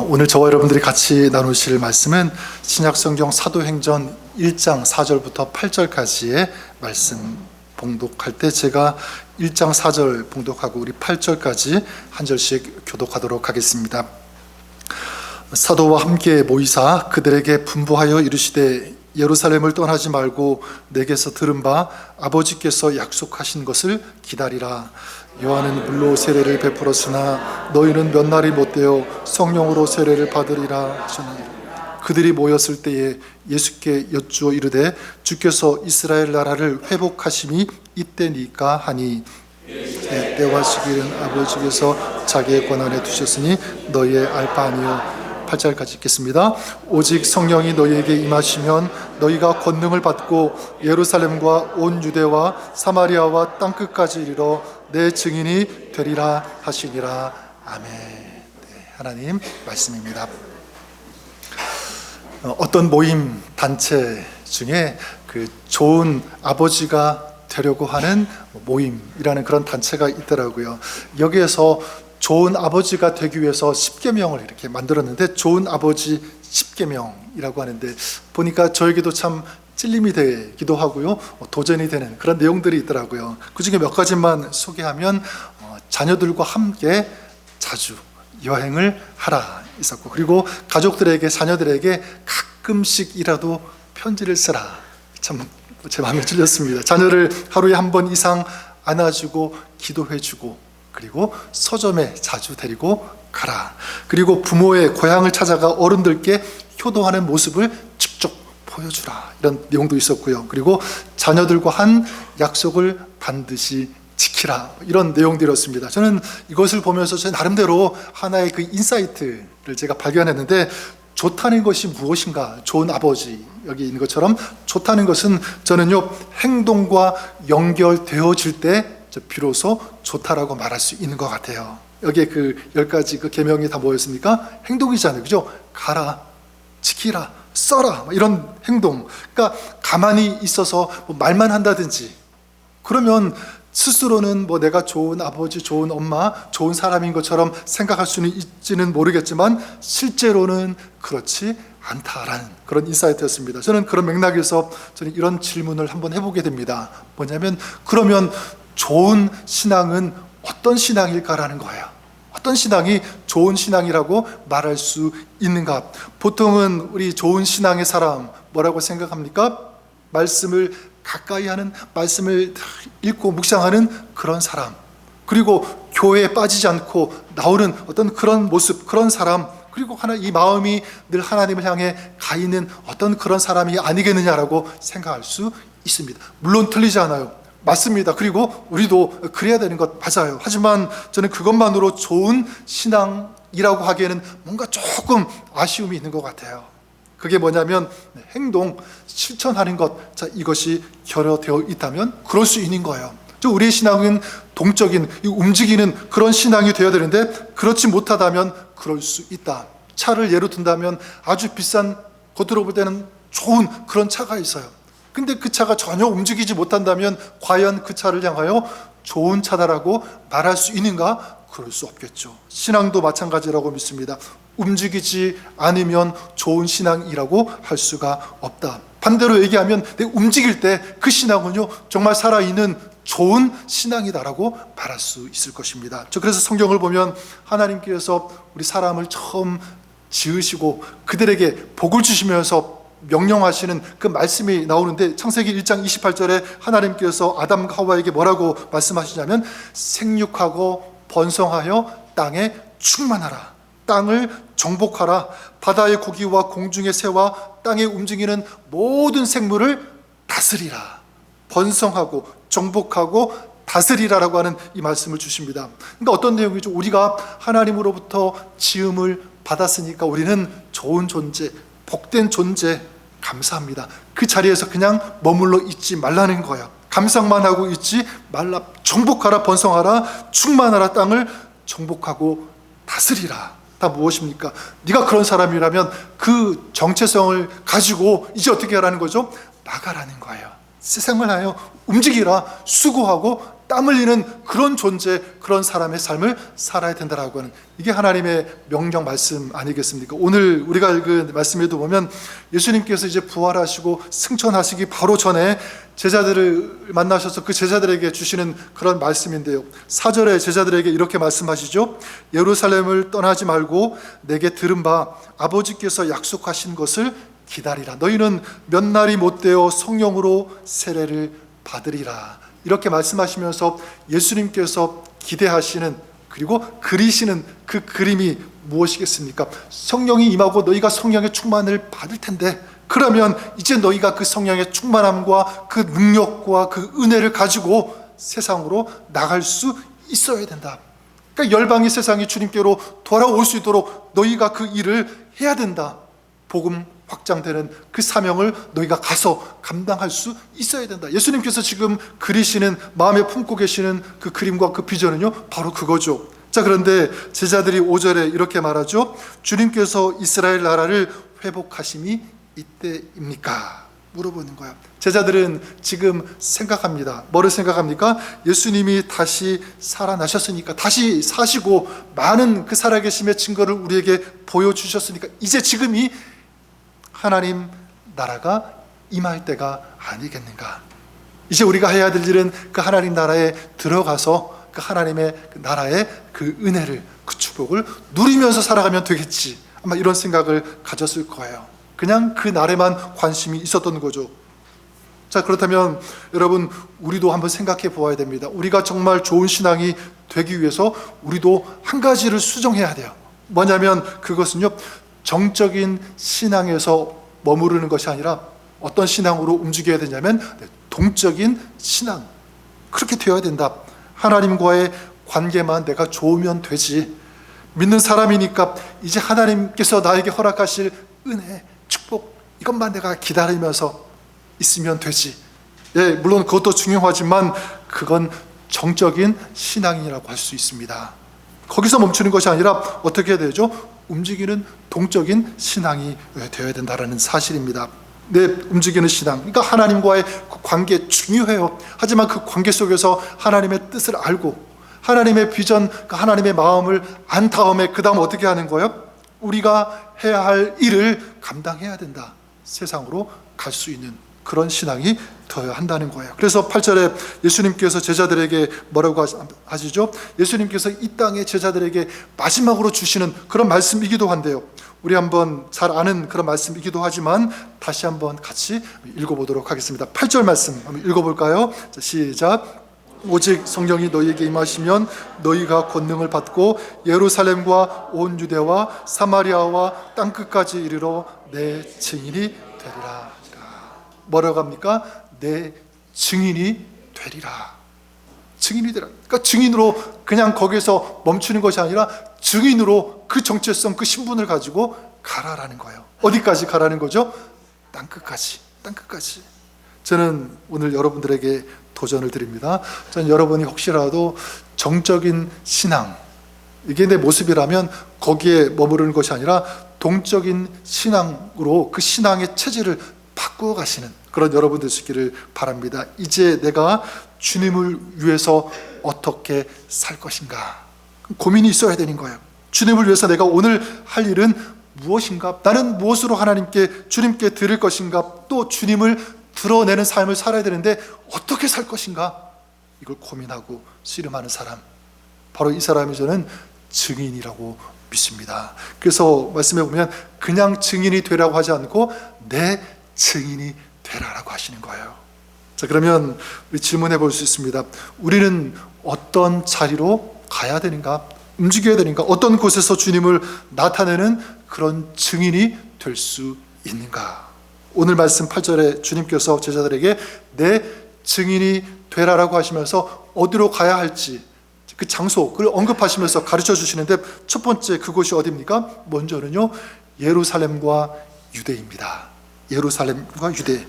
오늘 저와 여러분들이 같이 나누실 말씀은 신약성경 사도행전 1장 4절부터 8절까지의 말씀 봉독할 때 제가 1장 4절 봉독하고 우리 8절까지 한 절씩 교독하도록 하겠습니다. 사도와 함께 모이사 그들에게 분부하여 이르시되 예루살렘을 떠나지 말고 내게서 들은 바 아버지께서 약속하신 것을 기다리라. 요한은 물로 세례를 베풀었으나 너희는 몇 날이 못되어 성령으로 세례를 받으리라 하시니 그들이 모였을 때에 예수께 여쭈어 이르되 주께서 이스라엘 나라를 회복하심이 이때니까 하니 때와 시기는 아버지께서 자기의 권한에 두셨으니 너희의 알 바 아니요. 8절까지 읽겠습니다. 오직 성령이 너희에게 임하시면 너희가 권능을 받고 예루살렘과 온 유대와 사마리아와 땅끝까지 이르러 내 증인이 되리라 하시니라. 아멘. 네, 하나님 말씀입니다. 어떤 모임 단체 중에 그 좋은 아버지가 되려고 하는 모임이라는 그런 단체가 있더라고요. 여기에서 좋은 아버지가 되기 위해서 10계명을 이렇게 만들었는데 좋은 아버지 10계명이라고 하는데 보니까 저에게도 참 찔림이 되기도 하고요, 도전이 되는 그런 내용들이 있더라고요. 그 중에 몇 가지만 소개하면 자녀들과 함께 자주 여행을 하라 있었고, 그리고 가족들에게 자녀들에게 가끔씩이라도 편지를 쓰라. 참 제 마음에 찔렸습니다. 자녀를 하루에 한 번 이상 안아주고 기도해주고, 그리고 서점에 자주 데리고 가라. 그리고 부모의 고향을 찾아가 어른들께 효도하는 모습을 직접 보여주라. 이런 내용도 있었고요. 그리고 자녀들과 한 약속을 반드시 지키라. 이런 내용들이었습니다. 저는 이것을 보면서 제 나름대로 하나의 그 인사이트를 제가 발견했는데, 좋다는 것이 무엇인가? 좋은 아버지, 여기 있는 것처럼 좋다는 것은 저는요, 행동과 연결되어질 때 비로소 좋다라고 말할 수 있는 것 같아요. 여기에 그 10가지 그 계명이 다 뭐였습니까? 행동이잖아요. 그죠? 가라, 지키라, 써라, 이런 행동. 그러니까 가만히 있어서 뭐 말만 한다든지, 그러면 스스로는 뭐 내가 좋은 아버지, 좋은 엄마, 좋은 사람인 것처럼 생각할 수는 있지는 모르겠지만 실제로는 그렇지 않다라는 그런 인사이트였습니다. 저는 그런 맥락에서 저는 이런 질문을 한번 해보게 됩니다. 뭐냐면, 그러면 좋은 신앙은 어떤 신앙일까라는 거예요. 어떤 신앙이 좋은 신앙이라고 말할 수 있는가? 보통은 우리 좋은 신앙의 사람 뭐라고 생각합니까? 말씀을 가까이 하는, 말씀을 읽고 묵상하는 그런 사람, 그리고 교회에 빠지지 않고 나오는 어떤 그런 모습, 그런 사람, 그리고 이 마음이 늘 하나님을 향해 가 있는 어떤 그런 사람이 아니겠느냐라고 생각할 수 있습니다. 물론 틀리지 않아요. 맞습니다. 그리고 우리도 그래야 되는 것 맞아요. 하지만 저는 그것만으로 좋은 신앙이라고 하기에는 뭔가 조금 아쉬움이 있는 것 같아요. 그게 뭐냐면 행동, 실천하는 것, 자, 이것이 결여되어 있다면 그럴 수 있는 거예요. 우리의 신앙은 동적인, 움직이는 그런 신앙이 되어야 되는데 그렇지 못하다면 그럴 수 있다. 차를 예로 든다면 아주 비싼, 겉으로 볼 때는 좋은 그런 차가 있어요. 근데 그 차가 전혀 움직이지 못한다면 과연 그 차를 향하여 좋은 차다라고 말할 수 있는가? 그럴 수 없겠죠. 신앙도 마찬가지라고 믿습니다. 움직이지 않으면 좋은 신앙이라고 할 수가 없다. 반대로 얘기하면 내가 움직일 때 그 신앙은요, 정말 살아있는 좋은 신앙이다라고 말할 수 있을 것입니다. 그래서 성경을 보면 하나님께서 우리 사람을 처음 지으시고 그들에게 복을 주시면서 명령하시는 그 말씀이 나오는데, 창세기 1장 28절에 하나님께서 아담과 하와에게 뭐라고 말씀하시냐면 생육하고 번성하여 땅에 충만하라, 땅을 정복하라, 바다의 고기와 공중의 새와 땅에 움직이는 모든 생물을 다스리라. 번성하고 정복하고 다스리라라고 하는 이 말씀을 주십니다. 그러니까 어떤 내용이죠? 우리가 하나님으로부터 지음을 받았으니까 우리는 좋은 존재, 복된 존재, 감사합니다. 그 자리에서 그냥 머물러 있지 말라는 거야. 감상만 하고 있지 말라. 정복하라, 번성하라, 충만하라, 땅을 정복하고 다스리라. 다 무엇입니까? 네가 그런 사람이라면 그 정체성을 가지고 이제 어떻게 하라는 거죠? 나가라는 거예요. 세상을 하여 움직이라, 수고하고 땀 흘리는 그런 존재, 그런 사람의 삶을 살아야 된다라고 하는, 이게 하나님의 명령 말씀 아니겠습니까? 오늘 우리가 읽은 말씀에도 보면 예수님께서 이제 부활하시고 승천하시기 바로 전에 제자들을 만나셔서 그 제자들에게 주시는 그런 말씀인데요, 4절에 제자들에게 이렇게 말씀하시죠. 예루살렘을 떠나지 말고 내게 들은 바 아버지께서 약속하신 것을 기다리라. 너희는 몇 날이 못되어 성령으로 세례를 받으리라. 이렇게 말씀하시면서 예수님께서 기대하시는, 그리고 그리시는 그 그림이 무엇이겠습니까? 성령이 임하고 너희가 성령의 충만을 받을 텐데, 그러면 이제 너희가 그 성령의 충만함과 그 능력과 그 은혜를 가지고 세상으로 나갈 수 있어야 된다. 그러니까 열방이 세상이 주님께로 돌아올 수 있도록 너희가 그 일을 해야 된다. 복음 확장되는 그 사명을 너희가 가서 감당할 수 있어야 된다. 예수님께서 지금 그리시는, 마음에 품고 계시는 그 그림과 그 비전은요, 바로 그거죠. 자, 그런데 제자들이 5절에 이렇게 말하죠. 주님께서 이스라엘 나라를 회복하심이 이때입니까? 물어보는 거야. 제자들은 지금 생각합니다. 뭐를 생각합니까? 예수님이 다시 살아나셨으니까, 다시 사시고 많은 그 살아계심의 증거를 우리에게 보여주셨으니까 이제 지금이 하나님 나라가 임할 때가 아니겠는가. 이제 우리가 해야 될 일은 그 하나님 나라에 들어가서 그 하나님의 그 나라의 그 은혜를, 그 축복을 누리면서 살아가면 되겠지. 아마 이런 생각을 가졌을 거예요. 그냥 그 날에만 관심이 있었던 거죠. 자, 그렇다면 여러분, 우리도 한번 생각해 보아야 됩니다. 우리가 정말 좋은 신앙이 되기 위해서 우리도 한 가지를 수정해야 돼요. 뭐냐면 그것은요, 정적인 신앙에서 머무르는 것이 아니라 어떤 신앙으로 움직여야 되냐면 동적인 신앙, 그렇게 되어야 된다. 하나님과의 관계만 내가 좋으면 되지. 믿는 사람이니까 이제 하나님께서 나에게 허락하실 은혜, 축복, 이것만 내가 기다리면서 있으면 되지. 예, 물론 그것도 중요하지만 그건 정적인 신앙이라고 할 수 있습니다. 거기서 멈추는 것이 아니라 어떻게 해야 되죠? 움직이는 동적인 신앙이 되어야 된다는 사실입니다. 내 움직이는 신앙, 그러니까 하나님과의 그 관계 중요해요. 하지만 그 관계 속에서 하나님의 뜻을 알고 하나님의 비전, 하나님의 마음을 안 다음에 그 다음 어떻게 하는 거예요? 우리가 해야 할 일을 감당해야 된다. 세상으로 갈 수 있는 그런 신앙이 되어야 한다는 거예요. 그래서 8절에 예수님께서 제자들에게 뭐라고 하시죠? 예수님께서 이 땅의 제자들에게 마지막으로 주시는 그런 말씀이기도 한데요, 우리 한번 잘 아는 그런 말씀이기도 하지만 다시 한번 같이 읽어보도록 하겠습니다. 8절 말씀 한번 읽어볼까요? 자, 시작. 오직 성령이 너희에게 임하시면 너희가 권능을 받고 예루살렘과 온 유대와 사마리아와 땅끝까지 이르러 내 증인이 되리라. 뭐라고 합니까? 내 증인이 되리라. 증인이 되라. 그러니까 증인으로 그냥 거기서 멈추는 것이 아니라 증인으로 그 정체성, 그 신분을 가지고 가라라는 거예요. 어디까지 가라는 거죠? 땅끝까지. 땅끝까지. 저는 오늘 여러분들에게 도전을 드립니다. 저는 여러분이 혹시라도 정적인 신앙, 이게 내 모습이라면 거기에 머무르는 것이 아니라 동적인 신앙으로 그 신앙의 체질을 바꾸어 가시는 그런 여러분 되시기를 바랍니다. 이제 내가 주님을 위해서 어떻게 살 것인가, 고민이 있어야 되는 거예요. 주님을 위해서 내가 오늘 할 일은 무엇인가? 나는 무엇으로 하나님께, 주님께 드릴 것인가? 또 주님을 드러내는 삶을 살아야 되는데 어떻게 살 것인가? 이걸 고민하고 씨름하는 사람, 바로 이 사람이 저는 증인이라고 믿습니다. 그래서 말씀해 보면 그냥 증인이 되라고 하지 않고 내 증인이 되라라고 하시는 거예요. 자, 그러면 우리 질문해 볼 수 있습니다. 우리는 어떤 자리로 가야 되는가? 움직여야 되는가? 어떤 곳에서 주님을 나타내는 그런 증인이 될 수 있는가? 오늘 말씀 8절에 주님께서 제자들에게 내 증인이 되라라고 하시면서 어디로 가야 할지 그 장소, 그걸 언급하시면서 가르쳐 주시는데 첫 번째 그곳이 어디입니까? 먼저는요, 예루살렘과 유대입니다. 예루살렘과 유대.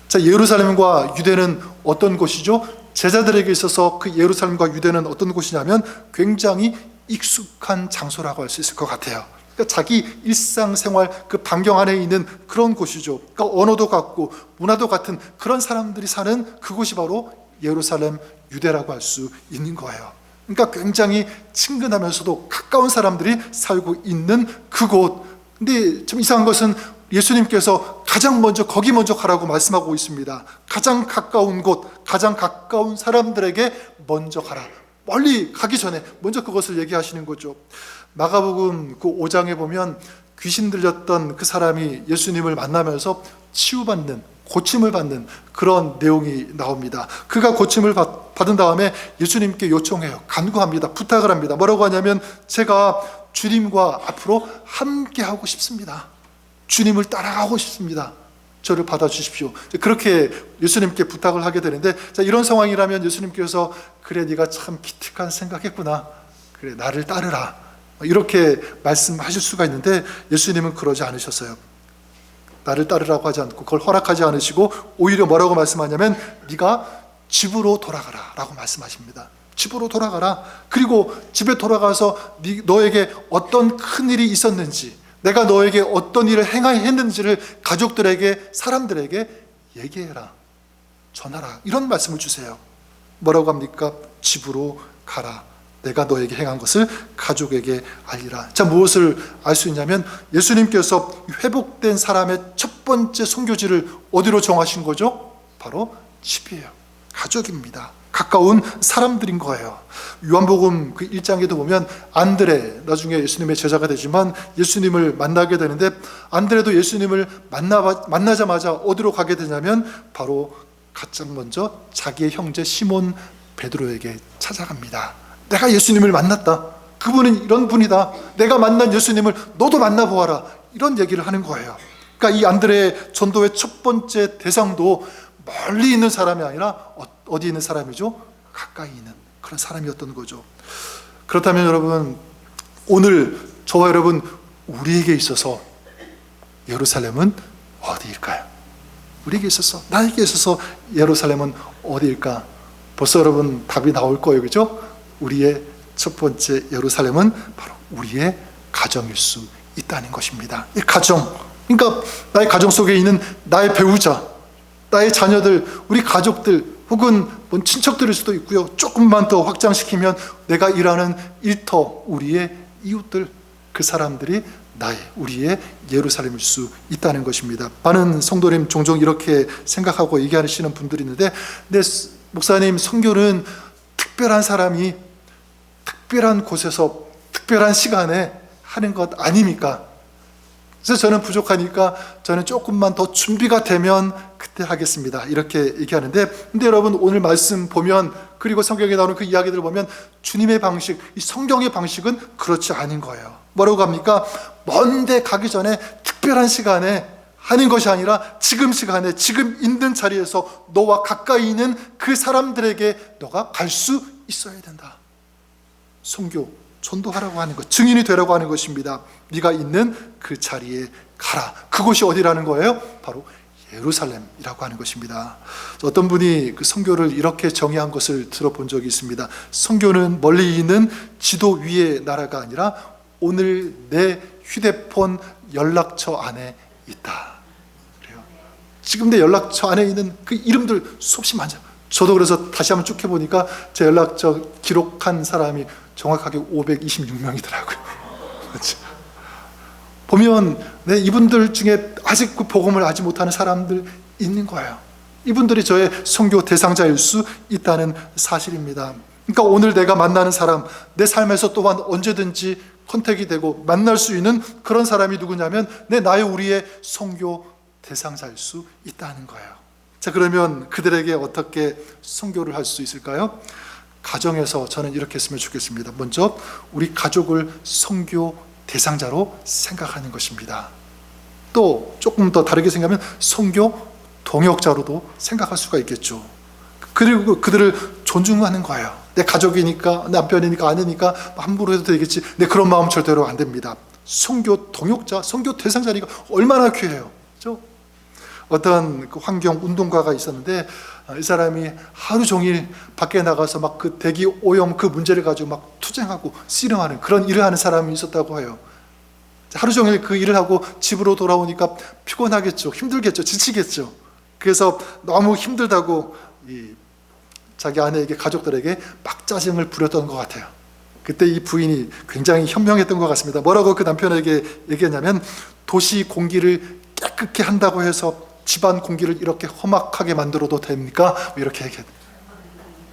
자, 예루살렘과 유대는 어떤 곳이죠? 제자들에게 있어서 그 예루살렘과 유대는 어떤 곳이냐면 굉장히 익숙한 장소라고 할 수 있을 것 같아요. 그러니까 자기 일상생활 그 반경 안에 있는 그런 곳이죠. 그러니까 언어도 같고 문화도 같은 그런 사람들이 사는 그곳이 바로 예루살렘 유대라고 할 수 있는 거예요. 그러니까 굉장히 친근하면서도 가까운 사람들이 살고 있는 그곳. 근데 좀 이상한 것은 예수님께서 가장 먼저 거기 먼저 가라고 말씀하고 있습니다. 가장 가까운 곳, 가장 가까운 사람들에게 먼저 가라. 멀리 가기 전에 먼저 그것을 얘기하시는 거죠. 마가복음 그 5장에 보면 귀신 들렸던 그 사람이 예수님을 만나면서 치유받는, 고침을 받는 그런 내용이 나옵니다. 그가 고침을 받은 다음에 예수님께 요청해요. 간구합니다. 부탁을 합니다. 뭐라고 하냐면 제가 주님과 앞으로 함께 하고 싶습니다. 주님을 따라가고 싶습니다. 저를 받아주십시오. 그렇게 예수님께 부탁을 하게 되는데, 자, 이런 상황이라면 예수님께서 그래 네가 참 기특한 생각했구나. 그래 나를 따르라. 이렇게 말씀하실 수가 있는데 예수님은 그러지 않으셨어요. 나를 따르라고 하지 않고 그걸 허락하지 않으시고 오히려 뭐라고 말씀하냐면 네가 집으로 돌아가라 라고 말씀하십니다. 집으로 돌아가라. 그리고 집에 돌아가서 너에게 어떤 큰일이 있었는지, 내가 너에게 어떤 일을 행했는지를 가족들에게, 사람들에게 얘기해라, 전하라. 이런 말씀을 주세요. 뭐라고 합니까? 집으로 가라. 내가 너에게 행한 것을 가족에게 알리라. 자, 무엇을 알 수 있냐면 예수님께서 회복된 사람의 첫 번째 선교지를 어디로 정하신 거죠? 바로 집이에요. 가족입니다. 가까운 사람들인 거예요. 요한복음 그 1장에도 보면 안드레, 나중에 예수님의 제자가 되지만 예수님을 만나게 되는데, 안드레도 예수님을 만나자마자 어디로 가게 되냐면 바로 가장 먼저 자기의 형제 시몬 베드로에게 찾아갑니다. 내가 예수님을 만났다. 그분은 이런 분이다. 내가 만난 예수님을 너도 만나보아라. 이런 얘기를 하는 거예요. 그러니까 이 안드레의 전도의 첫 번째 대상도 멀리 있는 사람이 아니라 어디 있는 사람이죠? 가까이 있는 그런 사람이었던 거죠. 그렇다면 여러분, 오늘 저와 여러분, 우리에게 있어서 예루살렘은 어디일까요? 우리에게 있어서, 나에게 있어서 예루살렘은 어디일까? 벌써 여러분 답이 나올 거예요. 그죠? 우리의 첫 번째 예루살렘은 바로 우리의 가정일 수 있다는 것입니다. 이 가정, 그러니까 나의 가정 속에 있는 나의 배우자, 나의 자녀들, 우리 가족들, 혹은 친척들일 수도 있고요. 조금만 더 확장시키면 내가 일하는 일터, 우리의 이웃들, 그 사람들이 우리의 예루살렘일 수 있다는 것입니다. 많은 성도님 종종 이렇게 생각하고 얘기하시는 분들이 있는데, 네, 목사님, 선교는 특별한 사람이 특별한 곳에서 특별한 시간에 하는 것 아닙니까? 그래서 저는 부족하니까 저는 조금만 더 준비가 되면 그때 하겠습니다, 이렇게 얘기하는데, 근데 여러분 오늘 말씀 보면, 그리고 성경에 나오는 그 이야기들을 보면 주님의 방식, 이 성경의 방식은 그렇지 않은 거예요. 뭐라고 합니까? 먼데 가기 전에 특별한 시간에 하는 것이 아니라 지금 시간에, 지금 있는 자리에서 너와 가까이 있는 그 사람들에게 너가 갈 수 있어야 된다. 선교, 전도하라고 하는 것, 증인이 되라고 하는 것입니다. 네가 있는 그 자리에 가라. 그곳이 어디라는 거예요? 바로 예루살렘이라고 하는 것입니다. 어떤 분이 그 선교를 이렇게 정의한 것을 들어본 적이 있습니다. 선교는 멀리 있는 지도 위의 나라가 아니라 오늘 내 휴대폰 연락처 안에 있다. 그래요. 지금 내 연락처 안에 있는 그 이름들 수없이 많죠. 저도 그래서 다시 한번 쭉 해보니까 제 연락처 기록한 사람이 정확하게 526명이더라고요. 보면 이분들 중에 아직 그 복음을 알지 못하는 사람들 있는 거예요. 이분들이 저의 선교 대상자일 수 있다는 사실입니다. 그러니까 오늘 내가 만나는 사람, 내 삶에서 또한 언제든지 컨택이 되고 만날 수 있는 그런 사람이 누구냐면 우리의 선교 대상자일 수 있다는 거예요. 자, 그러면 그들에게 어떻게 선교를 할 수 있을까요? 가정에서 저는 이렇게 했으면 좋겠습니다. 먼저 우리 가족을 선교 대상자로 생각하는 것입니다. 또 조금 더 다르게 생각하면 선교 동역자로도 생각할 수가 있겠죠. 그리고 그들을 존중하는 거예요. 내 가족이니까, 남편이니까, 아내니까 함부로 해도 되겠지. 그런 마음 절대로 안 됩니다. 선교 동역자, 선교 대상자니까 얼마나 귀해요. 그렇죠? 어떤 그 환경 운동가가 있었는데, 이 사람이 하루 종일 밖에 나가서 막 그 대기 오염 그 문제를 가지고 막 투쟁하고 씨름하는 그런 일을 하는 사람이 있었다고 해요. 하루 종일 그 일을 하고 집으로 돌아오니까 피곤하겠죠, 힘들겠죠, 지치겠죠. 그래서 너무 힘들다고 자기 아내에게, 가족들에게 막 짜증을 부렸던 것 같아요. 그때 이 부인이 굉장히 현명했던 것 같습니다. 뭐라고 그 남편에게 얘기했냐면, 도시 공기를 깨끗게 한다고 해서 집안 공기를 이렇게 험악하게 만들어도 됩니까? 뭐 이렇게 얘기했어요.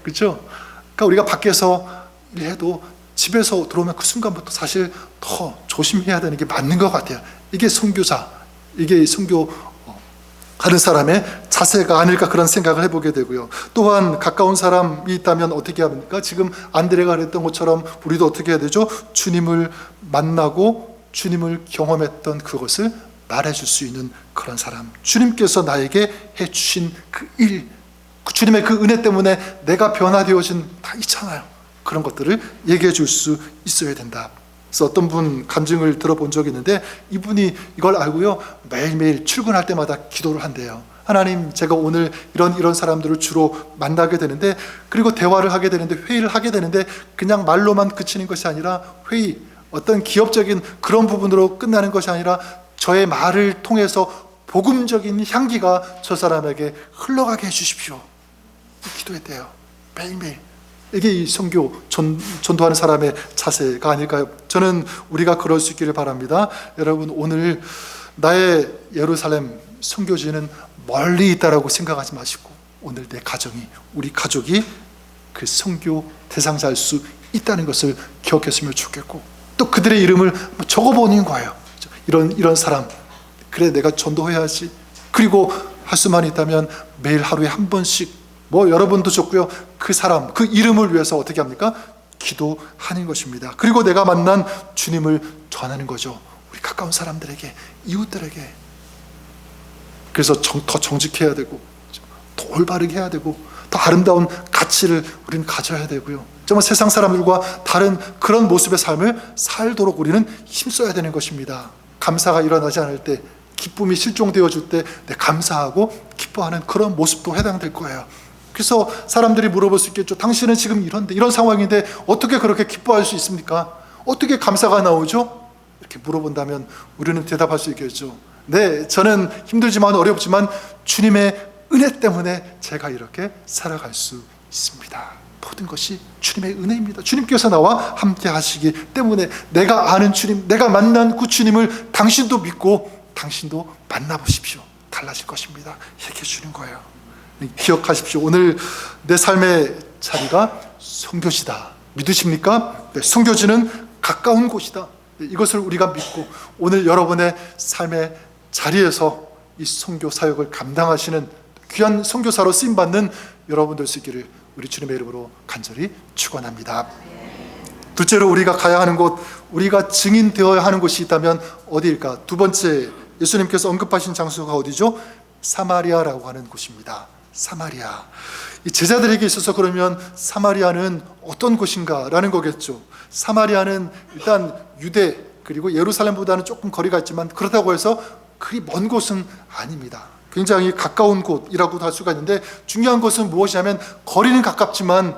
그렇죠? 그러니까 우리가 밖에서 일해도 집에서 들어오면 그 순간부터 사실 더 조심해야 되는 게 맞는 것 같아요. 이게 선교자, 이게 선교 하는 사람의 자세가 아닐까, 그런 생각을 해보게 되고요. 또한 가까운 사람이 있다면 어떻게 합니까? 지금 안드레가 그랬던 것처럼 우리도 어떻게 해야 되죠? 주님을 만나고 주님을 경험했던 그것을 말해줄 수 있는 그런 사람, 주님께서 나에게 해주신 그 일, 주님의 그 은혜 때문에 내가 변화되어진 다 있잖아요. 그런 것들을 얘기해 줄 수 있어야 된다. 그래서 어떤 분 간증을 들어본 적이 있는데, 이분이 이걸 알고요, 매일매일 출근할 때마다 기도를 한대요. 하나님, 제가 오늘 이런 사람들을 주로 만나게 되는데, 그리고 대화를 하게 되는데, 회의를 하게 되는데, 그냥 말로만 그치는 것이 아니라 회의, 어떤 기업적인 그런 부분으로 끝나는 것이 아니라 저의 말을 통해서 복음적인 향기가 저 사람에게 흘러가게 해주십시오. 기도했대요. 매일매일. 이게 이 선교, 전도하는 사람의 자세가 아닐까요? 저는 우리가 그럴 수 있기를 바랍니다. 여러분, 오늘 나의 예루살렘 선교지는 멀리 있다라고 생각하지 마시고, 오늘 내 가정이, 우리 가족이 그 선교 대상자일 수 있다는 것을 기억했으면 좋겠고, 또 그들의 이름을 적어보는 거예요. 이런 사람, 그래 내가 전도해야지. 그리고 할 수만 있다면 매일 하루에 한 번씩, 뭐 여러분도 좋고요, 그 사람, 그 이름을 위해서 어떻게 합니까? 기도하는 것입니다. 그리고 내가 만난 주님을 전하는 거죠. 우리 가까운 사람들에게, 이웃들에게. 그래서 더 정직해야 되고, 더 올바르게 해야 되고, 더 아름다운 가치를 우리는 가져야 되고요. 정말 세상 사람들과 다른 그런 모습의 삶을 살도록 우리는 힘써야 되는 것입니다. 감사가 일어나지 않을 때, 기쁨이 실종되어 줄 때 감사하고 기뻐하는 그런 모습도 해당될 거예요. 그래서 사람들이 물어볼 수 있겠죠. 당신은 지금 이런 상황인데 어떻게 그렇게 기뻐할 수 있습니까? 어떻게 감사가 나오죠? 이렇게 물어본다면 우리는 대답할 수 있겠죠. 네, 저는 힘들지만 어렵지만 주님의 은혜 때문에 제가 이렇게 살아갈 수 있습니다. 모든 것이 주님의 은혜입니다. 주님께서 나와 함께 하시기 때문에 내가 아는 주님, 내가 만난 그 주님을 당신도 믿고 당신도 만나보십시오. 달라질 것입니다. 얘기해 주는 거예요. 기억하십시오. 오늘 내 삶의 자리가 선교지다. 믿으십니까? 네, 선교지는 가까운 곳이다. 네, 이것을 우리가 믿고 오늘 여러분의 삶의 자리에서 이 선교 사역을 감당하시는 귀한 선교사로 쓰임받는 여러분 될 수 있기를 우리 주님의 이름으로 간절히 축원합니다. 둘째로 우리가 가야 하는 곳, 우리가 증인되어야 하는 곳이 있다면 어디일까? 두 번째, 예수님께서 언급하신 장소가 어디죠? 사마리아라고 하는 곳입니다. 사마리아. 이 제자들에게 있어서 그러면 사마리아는 어떤 곳인가 라는 거겠죠. 사마리아는 일단 유대 그리고 예루살렘보다는 조금 거리가 있지만 그렇다고 해서 그리 먼 곳은 아닙니다. 굉장히 가까운 곳이라고도 할 수가 있는데, 중요한 것은 무엇이냐면 거리는 가깝지만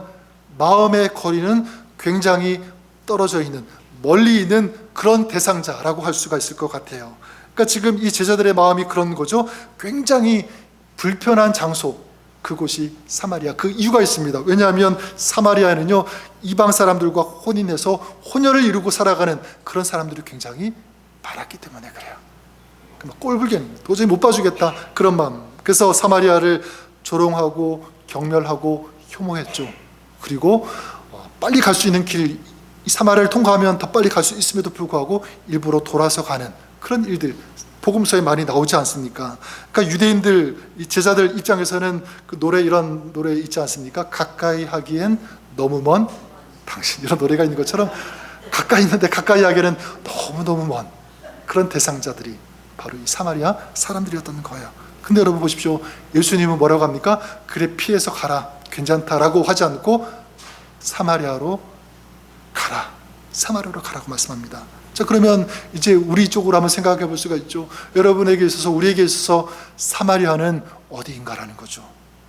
마음의 거리는 굉장히 떨어져 있는, 멀리 있는 그런 대상자라고 할 수가 있을 것 같아요. 그러니까 지금 이 제자들의 마음이 그런 거죠. 굉장히 불편한 장소, 그곳이 사마리아. 그 이유가 있습니다. 왜냐하면 사마리아는요, 이방 사람들과 혼인해서 혼혈을 이루고 살아가는 그런 사람들이 굉장히 많았기 때문에 그래요. 꼴불견, 도저히 못 봐주겠다, 그런 마음. 그래서 사마리아를 조롱하고 경멸하고 혐오했죠. 그리고 빨리 갈 수 있는 길, 이 사마리아를 통과하면 더 빨리 갈 수 있음에도 불구하고 일부러 돌아서 가는 그런 일들, 복음서에 많이 나오지 않습니까? 그러니까 유대인들, 이 제자들 입장에서는 그 이런 노래 있지 않습니까? 가까이 하기엔 너무 먼 당신, 이런 노래가 있는 것처럼 가까이 있는데 가까이 하기에는 너무너무 먼 그런 대상자들이 바로 이 사마리아 사람들이었던 거예요. 근데 여러분 보십시오. 예수님은 뭐라고 합니까? 그래, 피해서 가라, 괜찮다라고 하지 않고 사마리아로 가라, 사마리아로 가라고 말씀합니다. 자, 그러면 이제 우리 쪽으로 한번 생각해 볼 수가 있죠. 여러분에게 있어서, 우리에게 있어서 사마리아는 어디인가라는 거죠.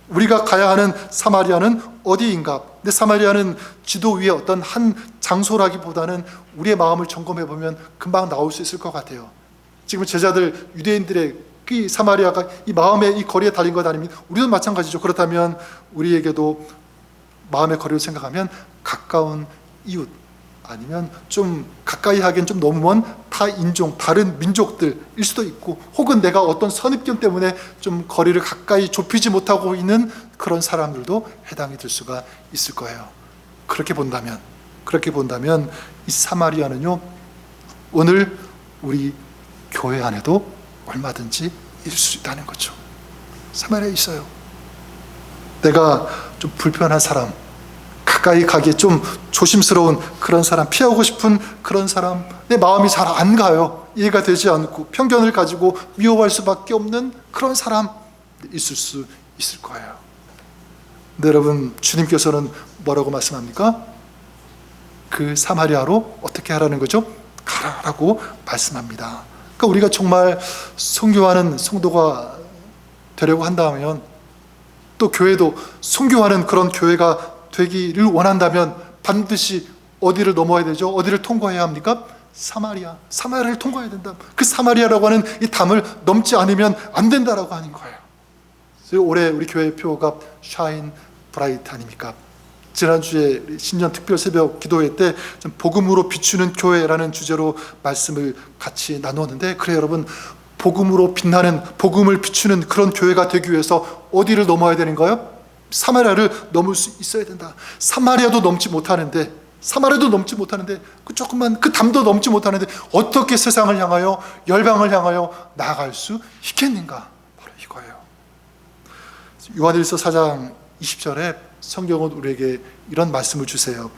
우리가 가야 하는 사마리아는 어디인가? 근데 사마리아는 지도 위에 어떤 한 장소라기보다는 우리의 마음을 점검해 보면 금방 나올 수 있을 것 같아요. 지금 제자들, 유대인들의 이 사마리아가 이 마음의 이 거리에 달린 것 아닙니까? 우리도 마찬가지죠. 그렇다면 우리에게도 마음의 거리를 생각하면 가까운 이웃, 아니면 좀 가까이 하기엔 좀 너무 먼 타 인종, 다른 민족들일 수도 있고, 혹은 내가 어떤 선입견 때문에 좀 거리를 가까이 좁히지 못하고 있는 그런 사람들도 해당이 될 수가 있을 거예요. 그렇게 본다면 이 사마리아는요, 오늘 우리 교회 안에도 얼마든지 있을 수 있다는 거죠. 사마리아에 있어요. 내가 좀 불편한 사람, 가까이 가기에 좀 조심스러운 그런 사람, 피하고 싶은 그런 사람, 내 마음이 잘 안 가요. 이해가 되지 않고 편견을 가지고 미워할 수밖에 없는 그런 사람 있을 수 있을 거예요. 근데 여러분, 주님께서는 뭐라고 말씀합니까? 그 사마리아로 어떻게 하라는 거죠? 가라라고 말씀합니다. 그러니까 우리가 정말 선교하는 성도가 되려고 한다면, 또 교회도 선교하는 그런 교회가 되기를 원한다면 반드시 어디를 넘어야 되죠? 어디를 통과해야 합니까? 사마리아를 통과해야 된다. 그 사마리아라고 하는 이 담을 넘지 않으면 안 된다라고 하는 거예요. 그래서 올해 우리 교회 표가 샤인 브라이트 아닙니까? 지난주에 신년 특별 새벽 기도회 때 복음으로 비추는 교회라는 주제로 말씀을 같이 나누었는데, 그래 여러분, 복음으로 빛나는, 복음을 비추는 그런 교회가 되기 위해서 어디를 넘어야 되는 거예요? 사마리아를 넘을 수 있어야 된다. 사마리아도 넘지 못하는데 그 조금만, 그 담도 넘지 못하는데 어떻게 세상을 향하여, 열방을 향하여 나아갈 수 있겠는가? 바로 이거예요. 요한일서 4장 20절에 성경은 우리에게 이런 말씀을 주세요.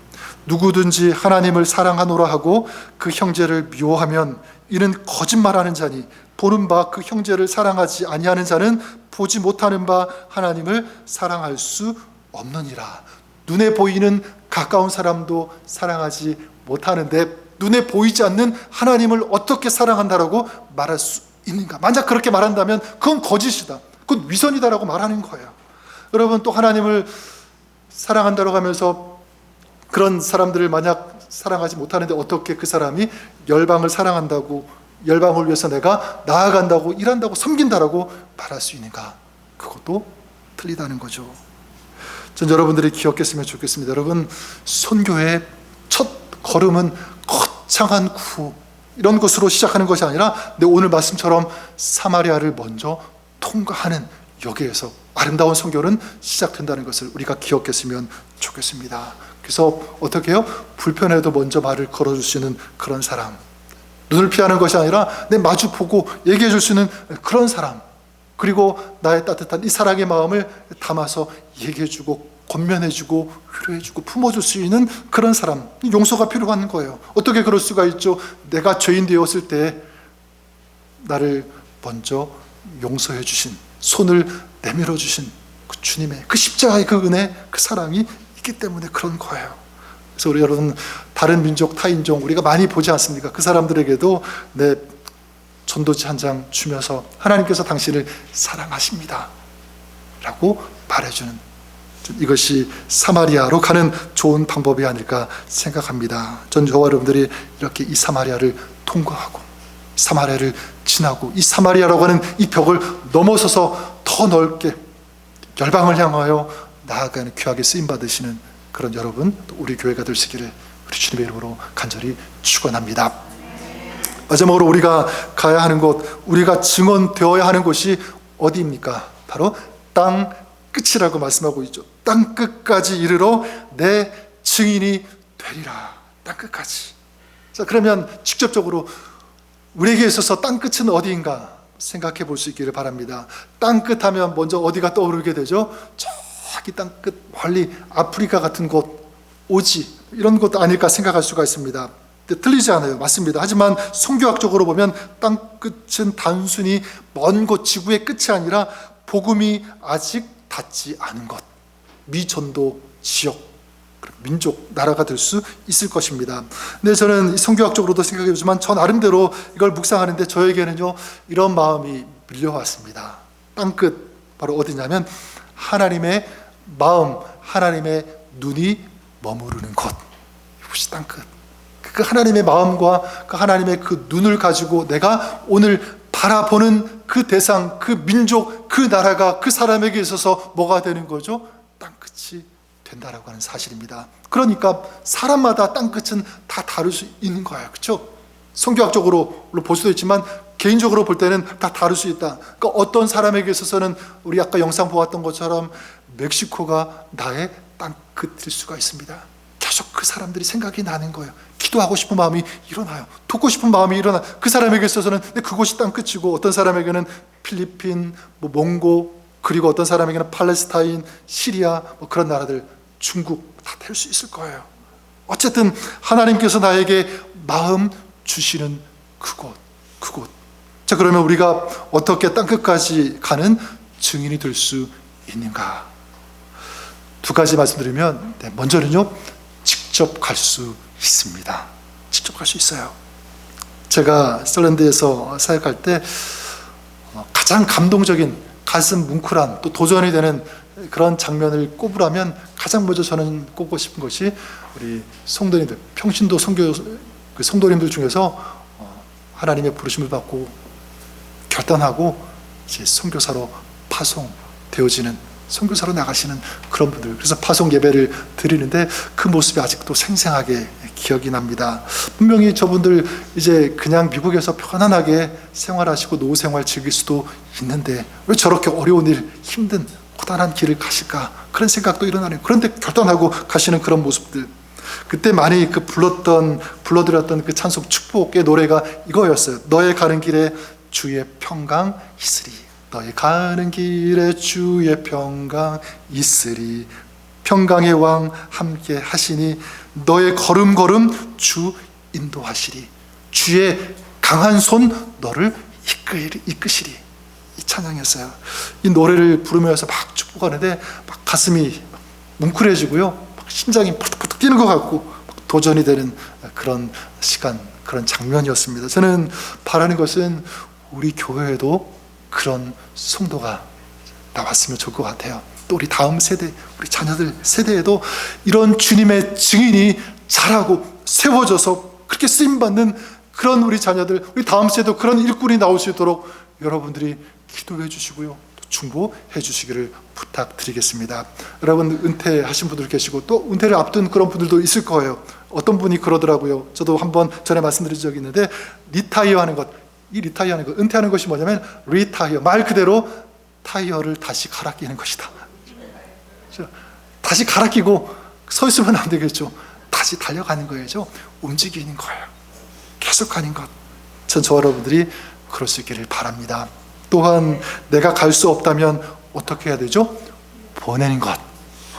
누구든지 하나님을 사랑하노라 하고 그 형제를 미워하면 이는 거짓말하는 자니, 보는 바 그 형제를 사랑하지 아니하는 자는 보지 못하는 바 하나님을 사랑할 수 없느니라. 눈에 보이는 가까운 사람도 사랑하지 못하는데 눈에 보이지 않는 하나님을 어떻게 사랑한다라고 말할 수 있는가? 만약 그렇게 말한다면 그건 거짓이다, 그건 위선이다라고 말하는 거예요. 여러분, 또 하나님을 사랑한다고 하면서 그런 사람들을 만약 사랑하지 못하는데 어떻게 그 사람이 열방을 사랑한다고, 열방을 위해서 내가 나아간다고, 일한다고, 섬긴다라고 말할 수 있는가? 그것도 틀리다는 거죠. 전 여러분들이 기억했으면 좋겠습니다. 여러분, 선교의 첫 걸음은 거창한 구호, 이런 것으로 시작하는 것이 아니라 오늘 말씀처럼 사마리아를 먼저 통과하는, 여기에서 아름다운 선교는 시작된다는 것을 우리가 기억했으면 좋겠습니다. 그래서 어떻게 해요? 불편해도 먼저 말을 걸어줄 수 있는 그런 사람, 눈을 피하는 것이 아니라 내 마주 보고 얘기해 줄 수 있는 그런 사람, 그리고 나의 따뜻한 이 사랑의 마음을 담아서 얘기해 주고 권면해 주고 위로해 주고 품어줄 수 있는 그런 사람, 용서가 필요한 거예요. 어떻게 그럴 수가 있죠? 내가 죄인 되었을 때 나를 먼저 용서해 주신, 손을 내밀어 주신 그 주님의 그 십자가의 그 은혜, 그 사랑이 있기 때문에 그런 거예요. 그래서 우리 여러분, 다른 민족, 타인종 우리가 많이 보지 않습니까? 그 사람들에게도 내 전도지 한 장 주면서 하나님께서 당신을 사랑하십니다 라고 말해주는, 이것이 사마리아로 가는 좋은 방법이 아닐까 생각합니다. 전 저와 여러분들이 이렇게 이 사마리아를 통과하고 사마리아를 지나고 이 사마리아라고 하는 이 벽을 넘어서서 더 넓게 열방을 향하여 나아가는 귀하게 쓰임받으시는 그런 여러분, 또 우리 교회가 되시기를 우리 주님의 이름으로 간절히 축원합니다. 마지막으로 우리가 가야 하는 곳, 우리가 증언되어야 하는 곳이 어디입니까? 바로 땅 끝이라고 말씀하고 있죠. 땅 끝까지 이르러 내 증인이 되리라. 땅 끝까지. 자, 그러면 직접적으로 우리에게 있어서 땅 끝은 어디인가 생각해 볼 수 있기를 바랍니다. 땅 끝 하면 먼저 어디가 떠오르게 되죠? 저기 땅 끝 멀리 아프리카 같은 곳, 오지, 이런 곳 아닐까 생각할 수가 있습니다. 틀리지 않아요. 맞습니다. 하지만 선교학적으로 보면 땅 끝은 단순히 먼 곳, 지구의 끝이 아니라 복음이 아직 닿지 않은 것, 미전도 지역, 민족, 나라가 될 수 있을 것입니다. 근데 저는 선교학적으로도 생각해 보지만 저 나름대로 이걸 묵상하는데 저에게는요, 이런 마음이 밀려왔습니다. 땅끝, 바로 어디냐면 하나님의 마음, 하나님의 눈이 머무르는 곳, 이것이 땅끝. 그 하나님의 마음과 그 하나님의 그 눈을 가지고 내가 오늘 바라보는 그 대상, 그 민족, 그 나라가 그 사람에게 있어서 뭐가 되는 거죠? 땅끝이 된다라고 하는 사실입니다. 그러니까 사람마다 땅끝은 다 다를 수 있는 거예요. 그렇죠? 성경학적으로 볼 수도 있지만 개인적으로 볼 때는 다 다를 수 있다. 그러니까 어떤 사람에게 있어서는 우리 아까 영상 보았던 것처럼 멕시코가 나의 땅끝일 수가 있습니다. 계속 그 사람들이 생각이 나는 거예요. 기도하고 싶은 마음이 일어나요. 돕고 싶은 마음이 일어나. 그 사람에게 있어서는 그것이 땅끝이고, 어떤 사람에게는 필리핀, 몽고, 그리고 어떤 사람에게는 팔레스타인, 시리아, 그런 나라들, 중국 다 될 수 있을 거예요. 어쨌든 하나님께서 나에게 마음 주시는 그곳. 자, 그러면 우리가 어떻게 땅끝까지 가는 증인이 될 수 있는가? 두 가지 말씀드리면, 먼저는요, 직접 갈 수 있습니다. 직접 갈 수 있어요. 제가 썰랜드에서 사역할 때 가장 감동적인, 가슴 뭉클한, 또 도전이 되는 그런 장면을 꼽으라면 가장 먼저 저는 꼽고 싶은 것이 우리 성도님들, 평신도 성도님들 중에서 하나님의 부르심을 받고 결단하고 이제 선교사로 파송되어지는, 선교사로 나가시는 그런 분들, 그래서 파송 예배를 드리는데 그 모습이 아직도 생생하게 기억이 납니다. 분명히 저분들 이제 그냥 미국에서 편안하게 생활하시고 노후 생활 즐길 수도 있는데 왜 저렇게 어려운 일, 힘든 고단한 길을 가실까, 그런 생각도 일어나는, 그런데 결단하고 가시는 그런 모습들. 그때 많이 불러드렸던 그 찬송 축복의 노래가 이거였어요. 너의 가는 길에 주의 평강 있으리. 너의 가는 길에 주의 평강 있으리. 평강의 왕 함께 하시니 너의 걸음걸음 주 인도하시리. 주의 강한 손 너를 이끄시리. 이 찬양이었어요. 이 노래를 부르면서 막 축복하는데 막 가슴이 막 뭉클해지고요, 막 심장이 팍팍 뛰는 것 같고 막 도전이 되는 그런 시간, 그런 장면이었습니다. 저는 바라는 것은 우리 교회에도 그런 성도가 나왔으면 좋을 것 같아요. 또 우리 다음 세대, 우리 자녀들 세대에도 이런 주님의 증인이 자라고 세워져서 그렇게 쓰임받는 그런 우리 자녀들, 우리 다음 세대도 그런 일꾼이 나올 수 있도록 여러분들이 기도해 주시고요, 중보해 주시기를 부탁드리겠습니다. 여러분, 은퇴하신 분들 계시고 또 은퇴를 앞둔 그런 분들도 있을 거예요. 어떤 분이 그러더라고요. 저도 한번 전에 말씀드린 적이 있는데, 리타이어 하는 것, 이 리타이어 하는 것, 은퇴하는 것이 뭐냐면 리타이어, 말 그대로 타이어를 다시 갈아 끼는 것이다. 다시 갈아 끼고 서 있으면 안 되겠죠. 다시 달려가는 거예요. 움직이는 거예요. 계속 가는 것. 전 저와 여러분들이 그럴 수 있기를 바랍니다. 또한 내가 갈 수 없다면 어떻게 해야 되죠? 보내는 것.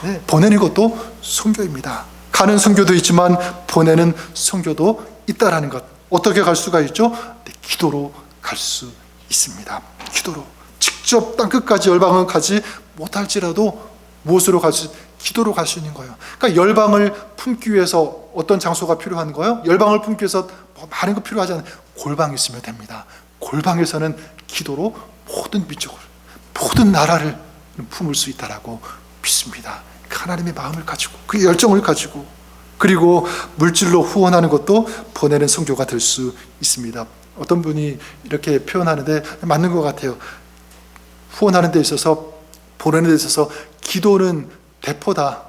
네, 보내는 것도 선교입니다. 가는 선교도 있지만 보내는 선교도 있다라는 것. 어떻게 갈 수가 있죠? 네, 기도로 갈 수 있습니다. 기도로. 직접 땅끝까지 열방은 가지 못할지라도 무엇으로 갈 수, 기도로 갈 수 있는 거예요. 그러니까 열방을 품기 위해서 어떤 장소가 필요한 거예요? 열방을 품기 위해서 많은 거 필요하지 않아요. 골방이 있으면 됩니다. 골방에서는 기도로 모든 민족을, 모든 나라를 품을 수 있다라고 믿습니다. 하나님의 마음을 가지고, 그 열정을 가지고, 그리고 물질로 후원하는 것도 보내는 선교가 될 수 있습니다. 어떤 분이 이렇게 표현하는데 맞는 것 같아요. 후원하는 데 있어서, 보내는 데 있어서 기도는 대포다,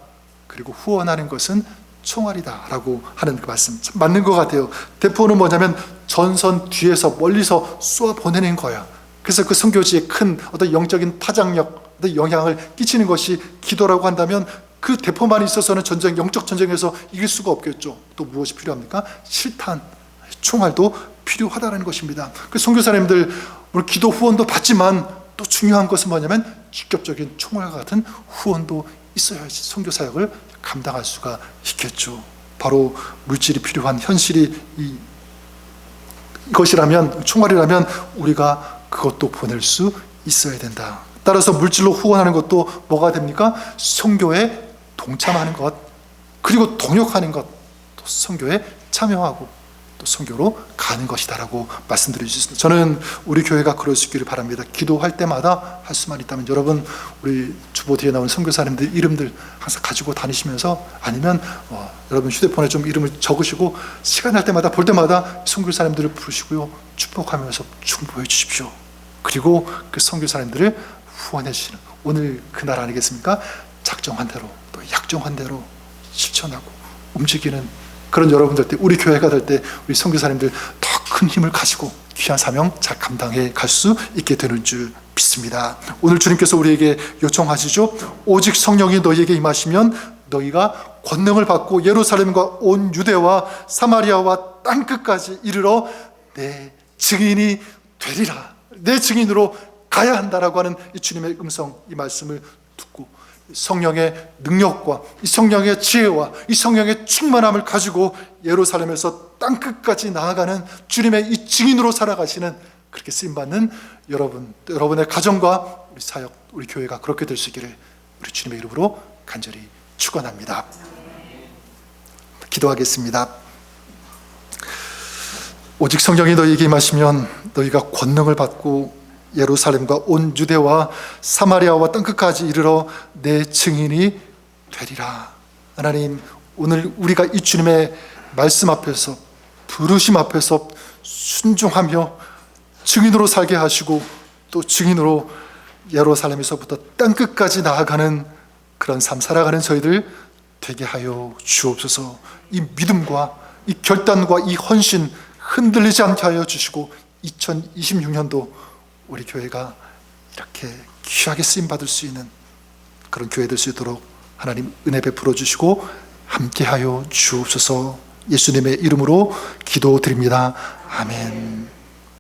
그리고 후원하는 것은 총알이다 라고 하는 그 말씀, 참 맞는 것 같아요. 대포는 뭐냐면 전선 뒤에서 멀리서 쏘아 보내는 거예요. 그래서 그 선교지에 큰 어떤 영적인 파장력, 어떤 영향을 끼치는 것이 기도라고 한다면, 그 대포만 있어서는 전쟁, 영적 전쟁에서 이길 수가 없겠죠. 또 무엇이 필요합니까? 실탄, 총알도 필요하다는 것입니다. 그 선교사님들 물론 기도 후원도 받지만 또 중요한 것은 뭐냐면 직접적인 총알과 같은 후원도 있어야지 선교사역을 감당할 수가 있겠죠. 바로 물질이 필요한 현실이 이것이라면, 총알이라면 우리가 그것도 보낼 수 있어야 된다. 따라서 물질로 후원하는 것도 뭐가 됩니까? 선교에 동참하는 것, 그리고 동역하는 것, 또 선교에 참여하고 또 선교로 가는 것이다라고 말씀드릴 수 있습니다. 저는 우리 교회가 그럴 수 있기를 바랍니다. 기도할 때마다 할 수만 있다면 여러분, 우리 주보 뒤에 나온 선교사님들 이름들 항상 가지고 다니시면서, 아니면 여러분 휴대폰에 좀 이름을 적으시고 시간 날 때마다, 볼 때마다 선교사님들을 부르시고요, 축복하면서 중보해 주십시오. 그리고 그 선교사님들을 후원해 주시는, 오늘 그날 아니겠습니까? 작정한 대로 또 약정한 대로 실천하고 움직이는 그런 여러분들 때, 우리 교회가 될 때 우리 선교사님들 더 큰 힘을 가지고 귀한 사명 잘 감당해 갈 수 있게 되는 줄 믿습니다. 오늘 주님께서 우리에게 요청하시죠. 오직 성령이 너희에게 임하시면 너희가 권능을 받고 예루살렘과 온 유대와 사마리아와 땅끝까지 이르러 내 증인이 되리라. 내 증인으로 가야 한다라고 하는 이 주님의 음성, 이 말씀을 듣고 성령의 능력과 이 성령의 지혜와 이 성령의 충만함을 가지고 예루살렘에서 땅끝까지 나아가는 주님의 이 증인으로 살아가시는, 그렇게 쓰임받는 여러분의 가정과 우리 사역, 우리 교회가 그렇게 될 수 있기를 우리 주님의 이름으로 간절히 축원합니다. 기도하겠습니다. 오직 성령이 너희에게 임하시면 너희가 권능을 받고 예루살렘과 온 유대와 사마리아와 땅끝까지 이르러 내 증인이 되리라. 하나님, 오늘 우리가 이 주님의 말씀 앞에서, 부르심 앞에서 순종하며 증인으로 살게 하시고 또 증인으로 예루살렘에서부터 땅끝까지 나아가는 그런 삶 살아가는 저희들 되게 하여 주옵소서. 이 믿음과 이 결단과 이 헌신 흔들리지 않게 하여 주시고 2026년도 우리 교회가 이렇게 귀하게 쓰임받을 수 있는 그런 교회 될 수 있도록 하나님 은혜 베풀어 주시고 함께하여 주옵소서. 예수님의 이름으로 기도드립니다. 아멘.